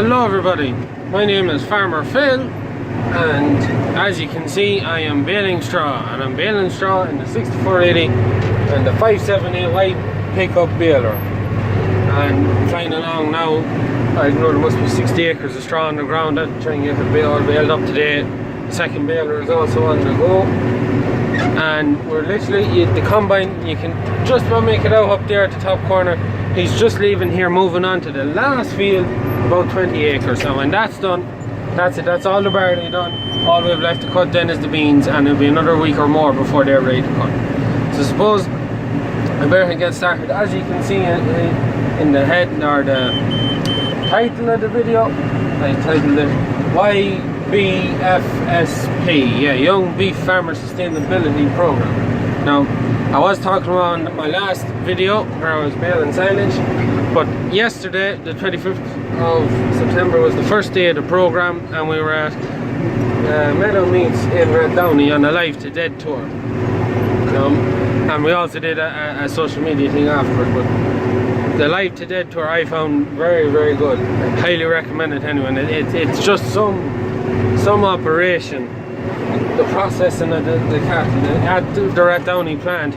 Hello everybody, my name is Farmer Phil, and as you can see I am baling straw, and I'm baling straw in the 6480 and the 578Y pickup baler. And flying along now, I know there must be 60 acres of straw on the ground. I'm trying to get the all baled up today. The second baler is also on the go, and we're literally, the combine, you can just about make it out up there at the top corner. He's just leaving here, moving on to the last field, about 20 acres. Now when that's done, that's it, that's all the barley done. All we have left to cut then is the beans, and it'll be another week or more before they're ready to cut. So suppose I better get started. As you can see in the head, or the title of the video, I titled it Ybfsp, yeah, Young Beef Farmer Sustainability Program. Now, I was talking about my last video where I was baling silage, but yesterday, the 25th of September, was the first day of the program, and we were at Meadow Meats in Downey on a Live to Dead tour. And we also did a social media thing afterwards, but the Live to Dead tour I found very, very good. I highly recommend it to anyone. It's just some operation. The processing of the cattle at the Rat Downey plant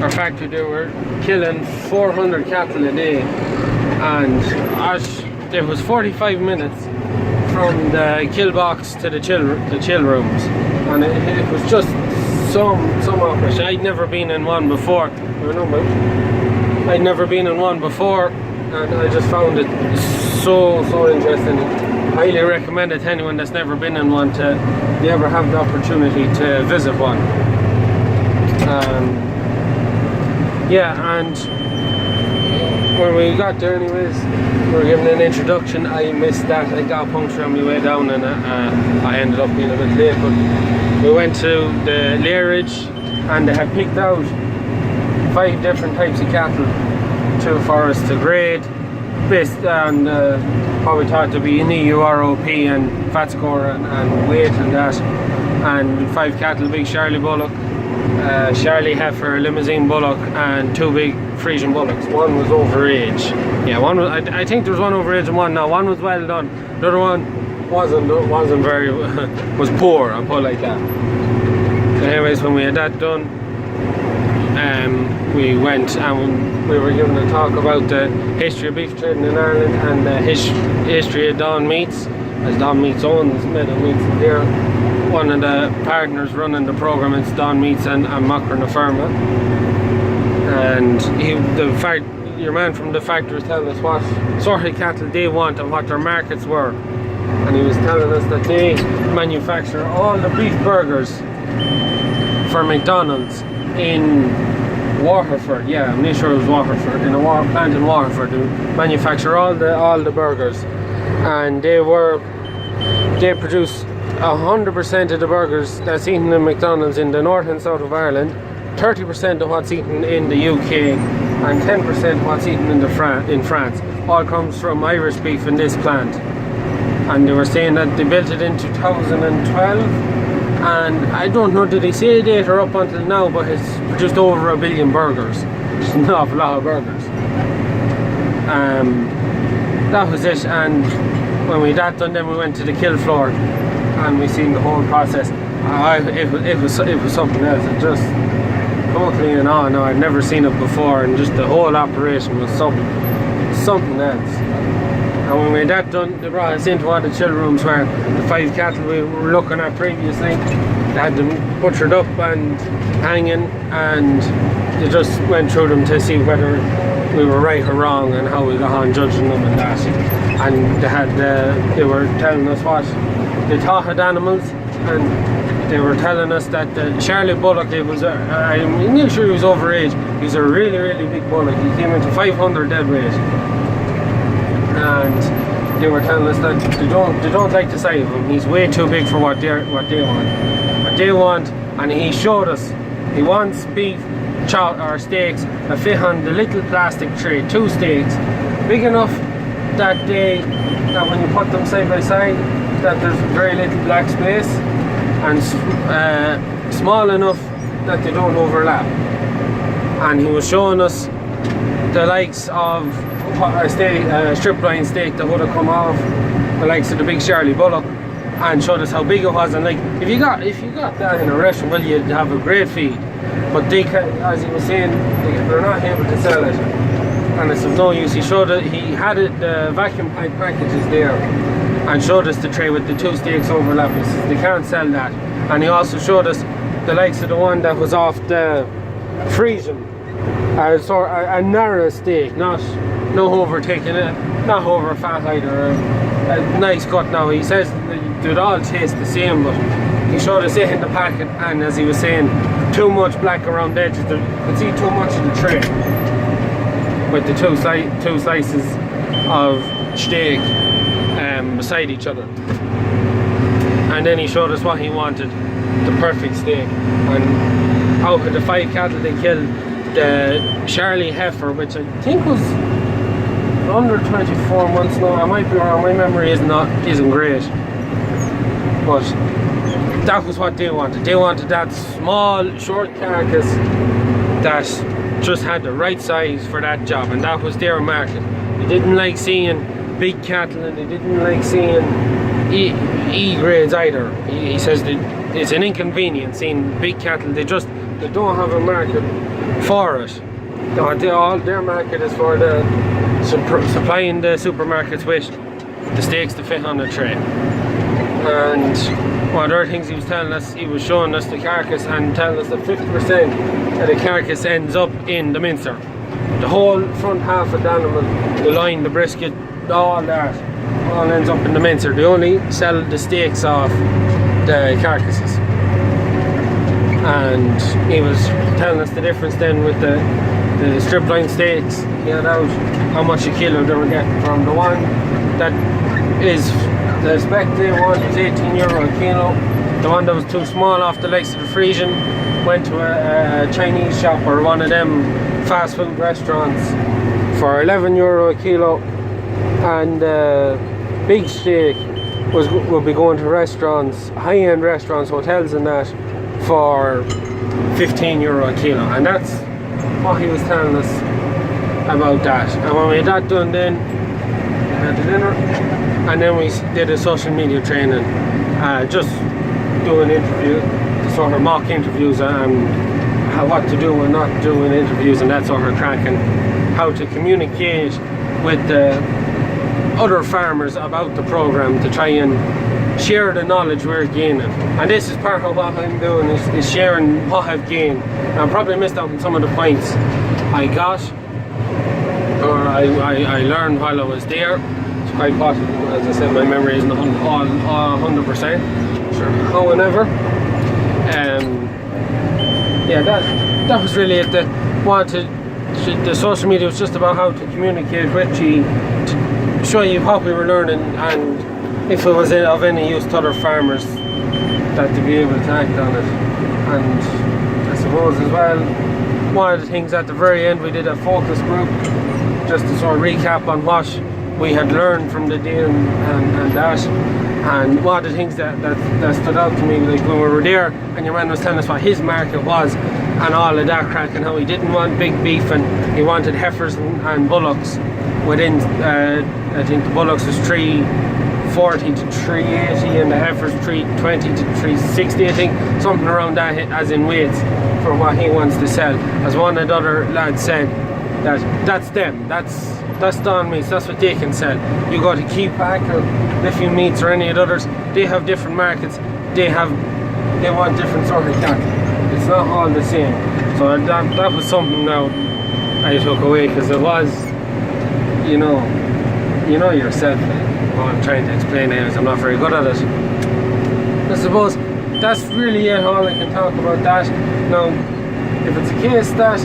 or factory, they were killing 400 cattle a day, and it was 45 minutes from the kill box to the chill rooms, and it was just some operation. I'd never been in one before. I'd never been in one before, and I just found it so interesting. Highly recommend it to anyone that's never been in one, to you ever have the opportunity to visit one. Yeah, and when we got there anyways, we were given an introduction. I missed that. I got a puncture on my way down, and I ended up being a bit late, but we went to the lairage, and they had picked out 5 different types of cattle for us to grade based on what we thought to be an EUROP and fat score and weight and that, and 5 cattle: big Charlie bullock, Charlie heifer, limousine bullock, and 2 big Frisian bullocks. One was over age. Yeah, one was, I think there was one over age and one now. One was well done. The other one wasn't very was poor, I'll put it like that. So anyways, when we had that done, we went and we were given a talk about the history of beef trading in Ireland and the history of Dawn Meats, as Dawn Meats owns Meadow Meats here. One of the partners running the program is Dawn Meats and Macra na Firma, and your man from the factory was telling us what sort of cattle they want and what their markets were, and he was telling us that they manufacture all the beef burgers for McDonald's in Waterford. Yeah, I'm not sure it was Waterford. In a plant in Waterford, they manufacture all the burgers, and they produce 100% of the burgers that's eaten in McDonald's in the north and south of Ireland, 30% of what's eaten in the UK, and 10% what's eaten in France. All comes from Irish beef in this plant. And they were saying that they built it in 2012, and I don't know, did they say a date or up until now, but it's produced over 1 billion burgers, which is an awful lot of burgers. That was it. And when we had that done, then we went to the kill floor, and we seen the whole process. It was something else. It just totally in awe. No, I've never seen it before, and just the whole operation was something else. And when we had that done, they brought us into one of the chill rooms where the 5 cattle we were looking at previously, they had them butchered up and hanging, and they just went through them to see whether we were right or wrong and how we got on judging them and that. And they were telling us what they thought had animals, and they were telling us that the Charlie bullock, I'm not sure he was over age. He's a really, really big bullock. He came into 500 dead weight. And they were telling us that they don't like the sight of him. He's way too big for what they want. And he showed us he wants beef or steaks that fit on the little plastic tray, 2 steaks, big enough that when you put them side by side, that there's very little black space, and small enough that they don't overlap. And he was showing us the likes of strip line steak that would have come off the likes of the big Charlie Bullock, and showed us how big it was. And like, if you got that in a restaurant, well, you'd have a great feed. But they, as he was saying, they're not able to sell it, and it's of no use. He had the vacuum pack packages there, and showed us the tray with the 2 steaks overlapping. He says they can't sell that. And he also showed us the likes of the one that was off the Frisian, a narrow steak, not overtaking it, not over fat either, a nice cut. Now he says they'd all taste the same, but he showed us it in the packet, and as he was saying, too much black around the edges. You could see too much of the tray with the two slices of steak beside each other. And then he showed us what he wanted, the perfect steak. And out of the 5 cattle they killed, the Charlie heifer, which I think was under 24 months now, I might be wrong, my memory isn't great, but that was what they wanted. They wanted that small, short carcass that just had the right size for that job, and that was their market. They didn't like seeing big cattle, and they didn't like seeing E grades either. He says that it's an inconvenience seeing big cattle. They don't have a market for it. All their market is for the supplying the supermarkets with the steaks to fit on the tray. And one of the other things he was telling us, he was showing us the carcass and telling us that 50% of the carcass ends up in the mincer. The whole front half of the animal, the loin, the brisket, all that, all ends up in the mincer. They only sell the steaks off the carcasses. And he was telling us the difference then with the strip line steaks. He had out how much a kilo they were getting from the one that is the spec they want was €18 a kilo. The one that was too small off the likes of the Frisian went to a Chinese shop or one of them fast food restaurants for €11 a kilo, and big steak will be going to restaurants, high-end restaurants, hotels and that, for €15 a kilo. And that's what he was telling us about that. And when we had that done, then we had the dinner, and then we did a social media training, just doing interviews, sort of mock interviews, and what to do and not do in interviews, and that sort of crack, and how to communicate with the other farmers about the program to try and share the knowledge we're gaining. And this is part of what I'm doing, is sharing what I've gained. I probably missed out on some of the points I got, or I learned while I was there. It's quite possible, as I said, my memory isn't all 100%. Sure. However, yeah, that was really it. The social media was just about how to communicate with you, to show you what we were learning, and if it was of any use to other farmers, that to be able to act on it. And I suppose as well, one of the things at the very end, we did a focus group just to sort of recap on what we had learned from the day and that. And one of the things that stood out to me, like when we were there and your man was telling us what his market was and all of that crack, and how he didn't want big beef and he wanted heifers and bullocks within, I think the bullocks was 340 to 380 and the heifers 320 to 360, I think, something around that, as in weights, for what he wants to sell. As one of the other lads said, that's them, that's Don Meats, that's what they can sell. You go to Keypack or Liffey Meats or any of the others, they have different markets, they want different sort of cattle. It's not all the same. So that was something now I took away, because it was, you know yourself, what I'm trying to explain here is I'm not very good at it. I suppose that's really it, all I can talk about that. Now, if it's a case that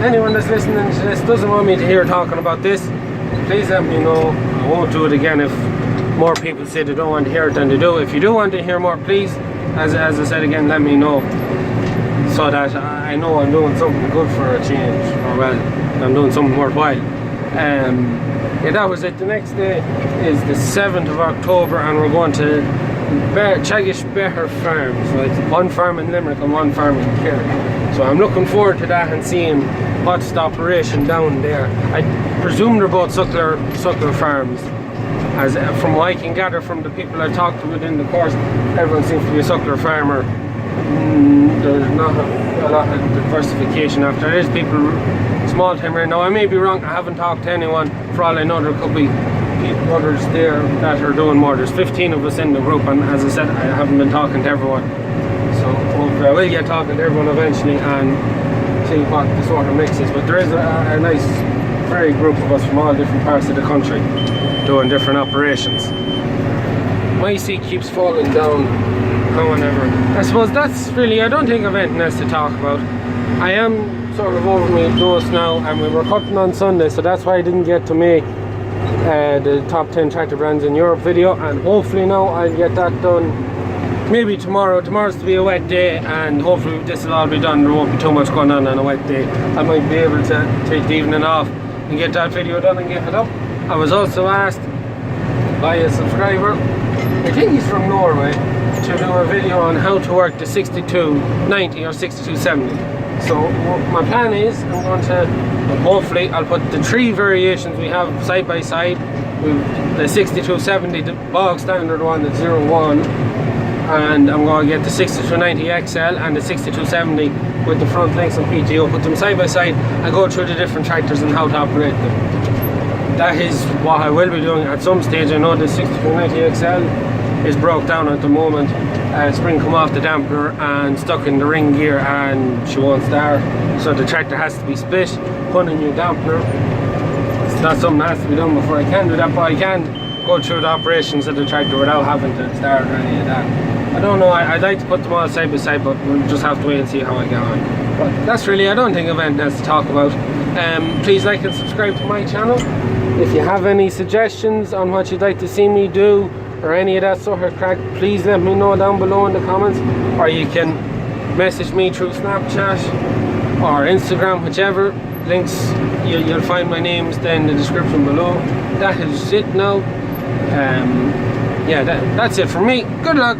anyone that's listening to this doesn't want me to hear talking about this, please let me know. I won't do it again if more people say they don't want to hear it than they do. If you do want to hear more, please, as I said again, let me know, so that I know I'm doing something good for a change, or well, I'm doing something worthwhile. Yeah, that was it. The next day is the 7th of October, and we're going to Chaggish Bear Farm. So it's one farm in Limerick and one farm in Kerry. So I'm looking forward to that and seeing what's the operation down there. I presume they're both suckler farms. As from what I can gather from the people I talked to within the course, everyone seems to be a suckler farmer. There's not a lot of diversification after. There's people small time right now. I may be wrong, I haven't talked to anyone. For all I know, there could be others there that are doing more. There's 15 of us in the group, and as I said, I haven't been talking to everyone. So hopefully I will get talking to everyone eventually and see what the sort of mix is. But there is a nice, varied group of us from all different parts of the country doing different operations. My seat keeps falling down, however. I suppose that's really, I don't think I've anything else to talk about. I am sort of over my dose now, and we were cutting on Sunday, so that's why I didn't get to make the top 10 tractor brands in Europe video, and hopefully now I'll get that done maybe tomorrow. Tomorrow's to be a wet day, and hopefully this will all be done. There won't be too much going on a wet day. I might be able to take the evening off and get that video done and get it up. I was also asked by a subscriber, I think he's from Norway, to do a video on how to work the 6290 or 6270. So my plan is, I'm going to, hopefully I'll put the 3 variations we have side by side. With the 6270, the bog standard one, the 01, and I'm going to get the 6290 XL and the 6270 with the front links and PTO, put them side by side and go through the different tractors and how to operate them. That is what I will be doing at some stage. I know the 6290 XL is broke down at the moment. Spring come off the dampener and stuck in the ring gear, and she won't start. So the tractor has to be split, put a new dampener. It's not something that has to be done before I can do that, but I can go through the operations of the tractor without having to start or any of that. I don't know, I'd like to put them all side by side, but we'll just have to wait and see how I get on. But that's really, I don't think I've anything else to talk about. Please like and subscribe to my channel. If you have any suggestions on what you'd like to see me do or any of that sort of crack, please let me know down below in the comments, or you can message me through Snapchat or Instagram, whichever. Links, you'll find my names then in the description below. That is it now. Yeah, that's it from me. Good luck.